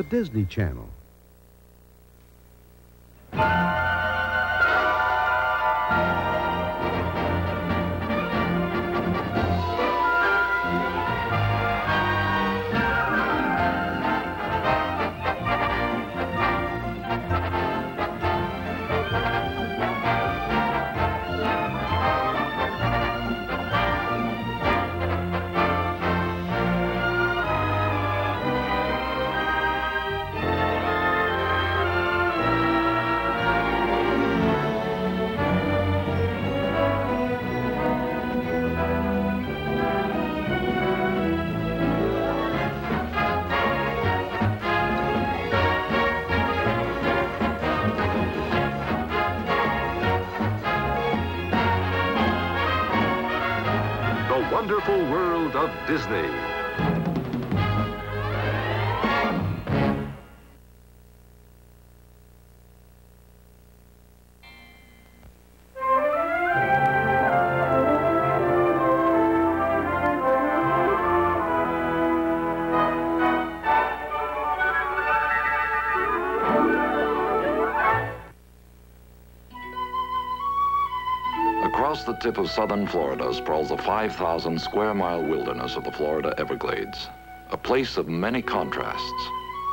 Disney Channel. Wonderful world of Disney. Across the tip of southern Florida sprawls the 5,000 square mile wilderness of the Florida Everglades, a place of many contrasts,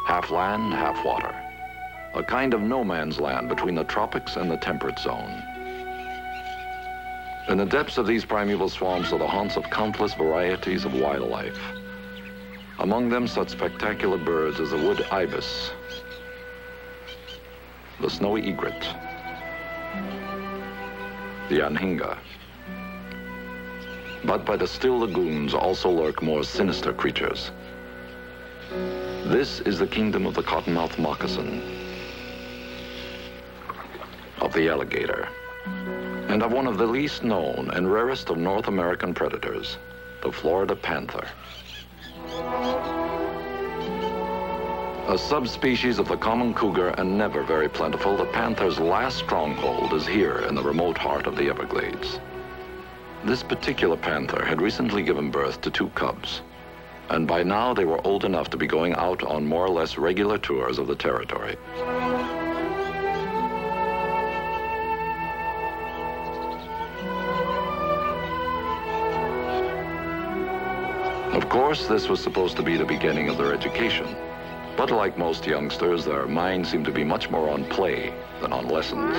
half land, half water, a kind of no man's land between the tropics and the temperate zone. In the depths of these primeval swamps are the haunts of countless varieties of wildlife. Among them such spectacular birds as the wood ibis, the snowy egret, the anhinga. But by the still lagoons also lurk more sinister creatures. This is the kingdom of the cottonmouth moccasin, of the alligator, and of one of the least known and rarest of North American predators, the Florida panther. A subspecies of the common cougar and never very plentiful, the panther's last stronghold is here in the remote heart of the Everglades. This particular panther had recently given birth to 2 cubs, and by now they were old enough to be going out on more or less regular tours of the territory. Of course, this was supposed to be the beginning of their education. But like most youngsters, their minds seem to be much more on play than on lessons.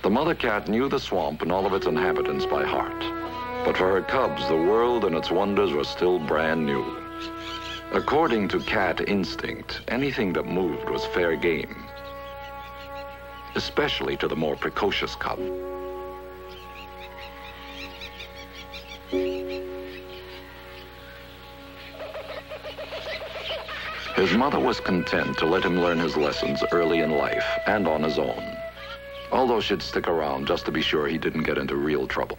The mother cat knew the swamp and all of its inhabitants by heart. But for her cubs, the world and its wonders were still brand new. According to cat instinct, anything that moved was fair game, especially to the more precocious cub. His mother was content to let him learn his lessons early in life and on his own, although she'd stick around just to be sure he didn't get into real trouble.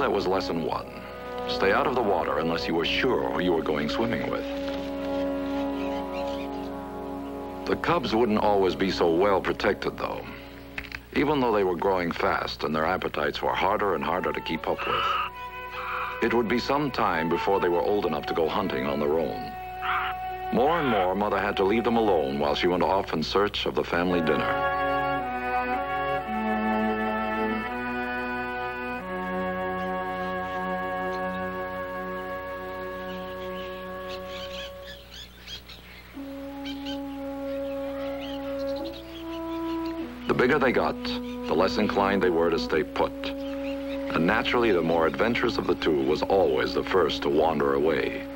that was lesson one. Stay out of the water unless you were sure who you were going swimming with. The cubs wouldn't always be so well protected, though. Even though they were growing fast and their appetites were harder and harder to keep up with. It would be some time before they were old enough to go hunting on their own. More and more, Mother had to leave them alone while she went off in search of the family dinner. The bigger they got, the less inclined they were to stay put. And naturally, the more adventurous of the two was always the first to wander away.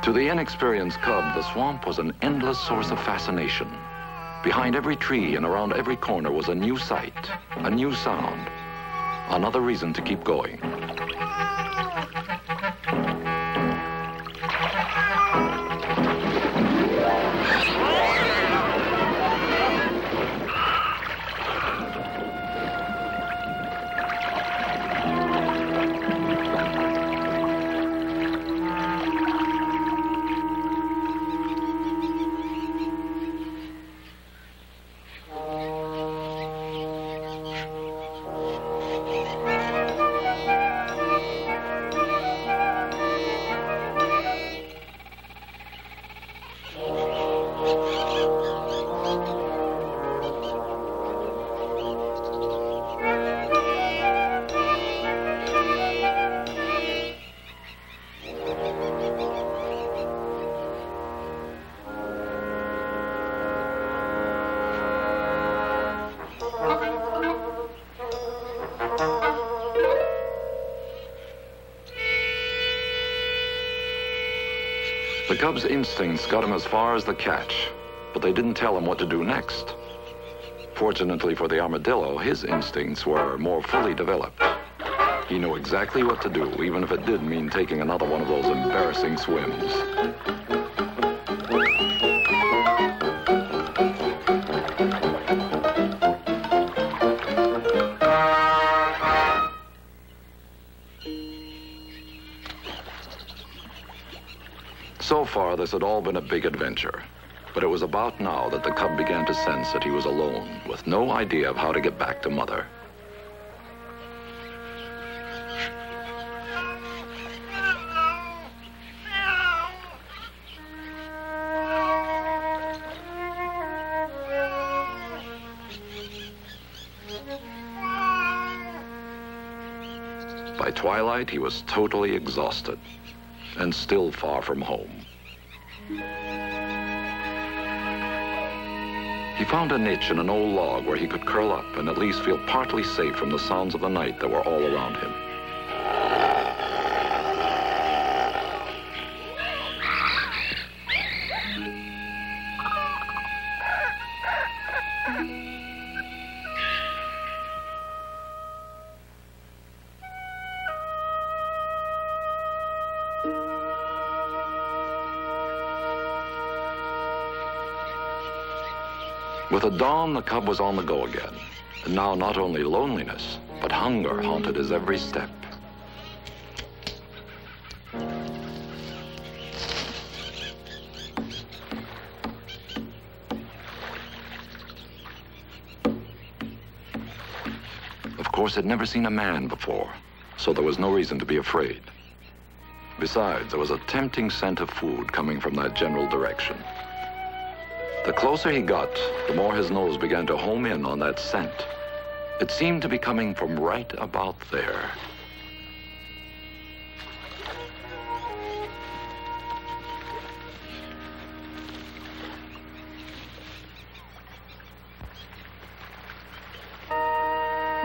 To the inexperienced cub, the swamp was an endless source of fascination. Behind every tree and around every corner was a new sight, a new sound, another reason to keep going. The cub's instincts got him as far as the catch, but they didn't tell him what to do next. Fortunately for the armadillo, his instincts were more fully developed. He knew exactly what to do, even if it did mean taking another one of those embarrassing swims. So far, this had all been a big adventure, but it was about now that the cub began to sense that he was alone, with no idea of how to get back to Mother. By twilight, he was totally exhausted and still far from home. He found a niche in an old log where he could curl up and at least feel partly safe from the sounds of the night that were all around him. With the dawn, the cub was on the go again. And now not only loneliness, but hunger haunted his every step. Of course, he'd never seen a man before, so there was no reason to be afraid. Besides, there was a tempting scent of food coming from that general direction. The closer he got, the more his nose began to home in on that scent. It seemed to be coming from right about there.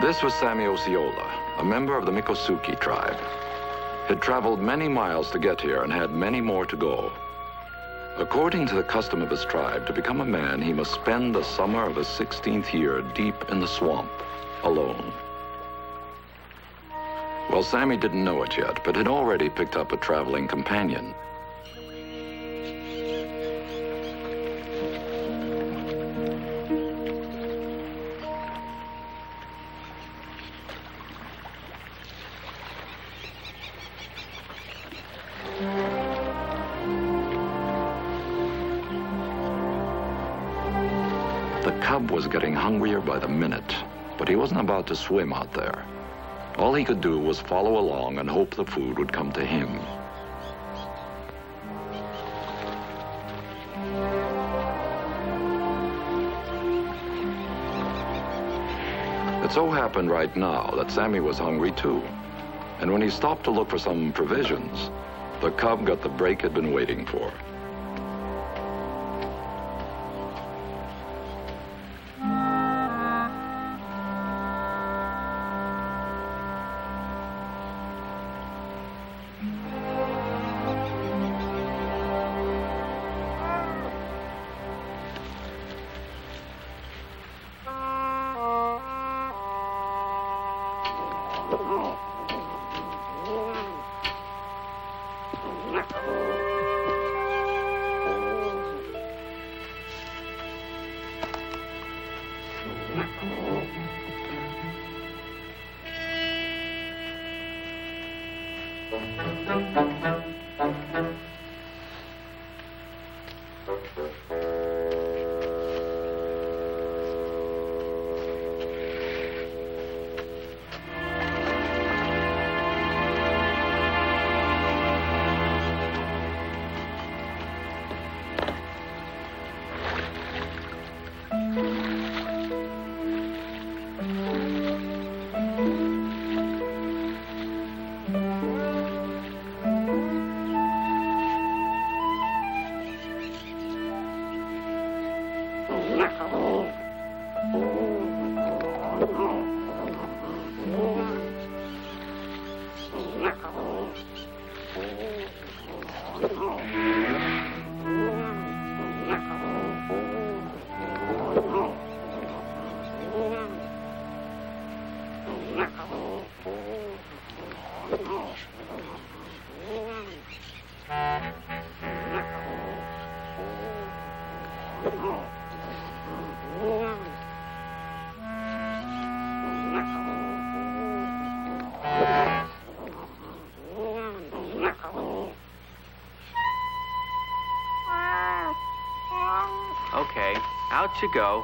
This was Sammy Osceola, a member of the Miccosukee tribe. He'd traveled many miles to get here and had many more to go. According to the custom of his tribe, to become a man, he must spend the summer of his 16th year deep in the swamp, alone. Well, Sammy didn't know it yet, but had already picked up a traveling companion. The cub was getting hungrier by the minute, but he wasn't about to swim out there. All he could do was follow along and hope the food would come to him. It so happened right now that Sammy was hungry too. And when he stopped to look for some provisions, the cub got the break he'd been waiting for. Okay, out you go.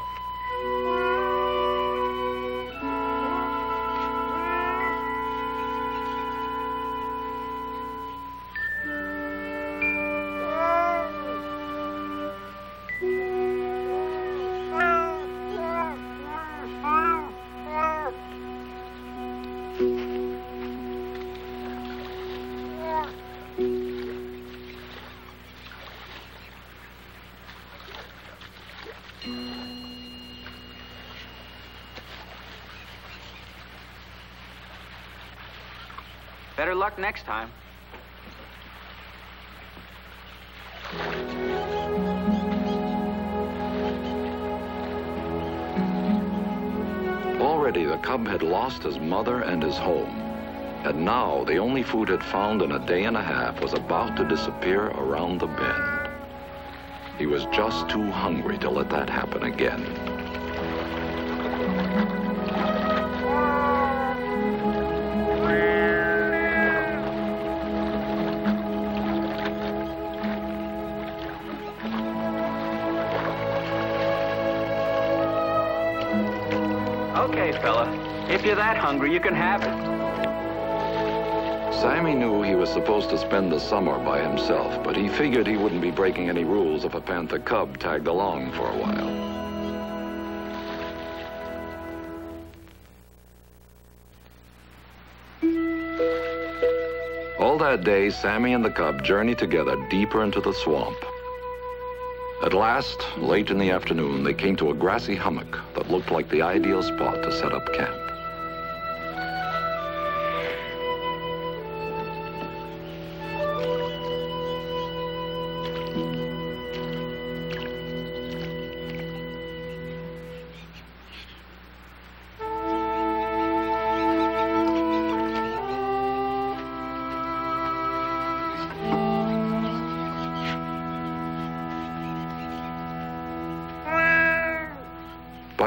Better luck next time. Already the cub had lost his mother and his home. And now the only food he'd found in a day and a half was about to disappear around the bend. He was just too hungry to let that happen again. Okay, fella. If you're that hungry, you can have it. Sammy knew he was supposed to spend the summer by himself, but he figured he wouldn't be breaking any rules if a panther cub tagged along for a while. All that day, Sammy and the cub journeyed together deeper into the swamp. At last, late in the afternoon, they came to a grassy hummock that looked like the ideal spot to set up camp.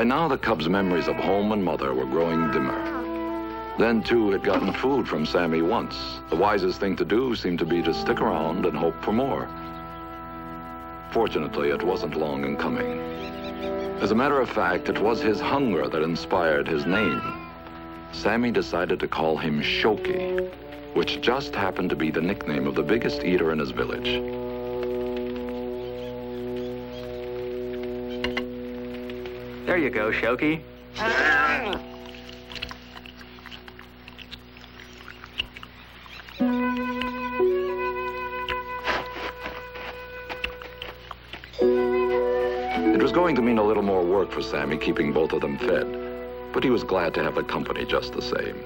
now, the cub's memories of home and mother were growing dimmer. Then, too, had gotten food from Sammy once. The wisest thing to do seemed to be to stick around and hope for more. Fortunately, it wasn't long in coming. As a matter of fact, it was his hunger that inspired his name. Sammy decided to call him Shokee, which just happened to be the nickname of the biggest eater in his village. There you go, Shokee. It was going to mean a little more work for Sammy keeping both of them fed, but he was glad to have the company just the same.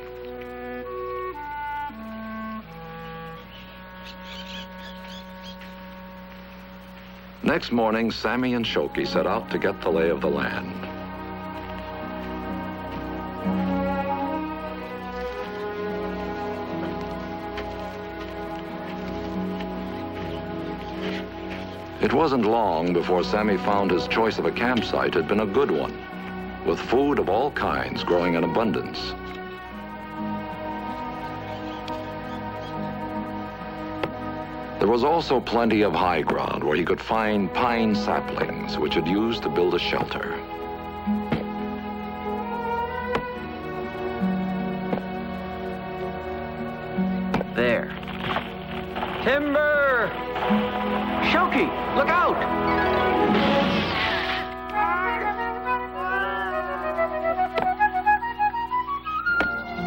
Next morning, Sammy and Shokee set out to get the lay of the land. It wasn't long before Sammy found his choice of a campsite had been a good one, with food of all kinds growing in abundance. There was also plenty of high ground where he could find pine saplings, which he'd used to build a shelter. There. Timber! Shokee, look out!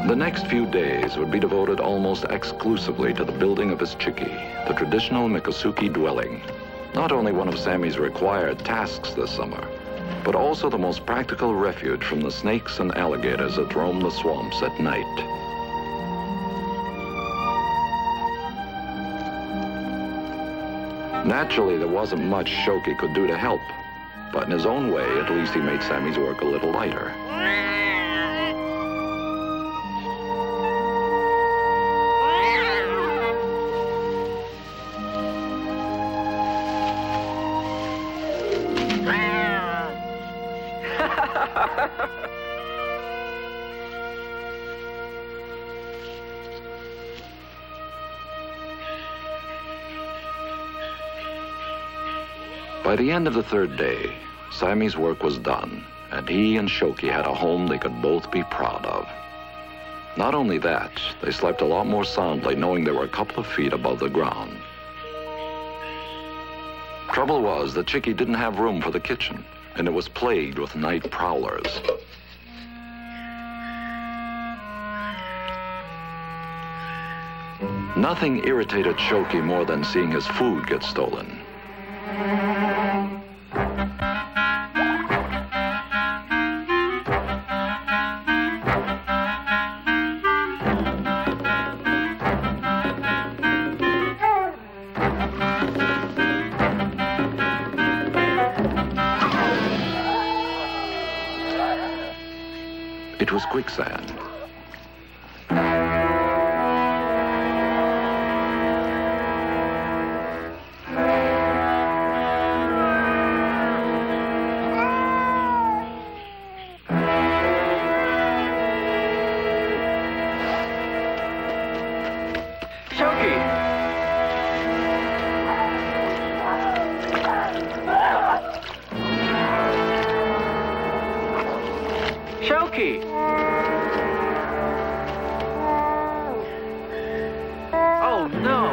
The next few days would be devoted almost exclusively to the building of his chickie, the traditional Miccosukee dwelling. Not only one of Sammy's required tasks this summer, but also the most practical refuge from the snakes and alligators that roam the swamps at night. Naturally, there wasn't much Shokee could do to help, but in his own way, at least he made Sammy's work a little lighter. By the end of the third day, Sammy's work was done, and he and Shokee had a home they could both be proud of. Not only that, they slept a lot more soundly knowing they were a couple of feet above the ground. Trouble was, the chickie didn't have room for the kitchen, and it was plagued with night prowlers. Nothing irritated Shokee more than seeing his food get stolen. It was quicksand. Shokee! Oh, no!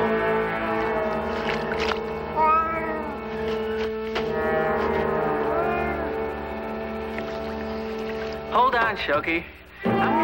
Hold on, Shokee. I'm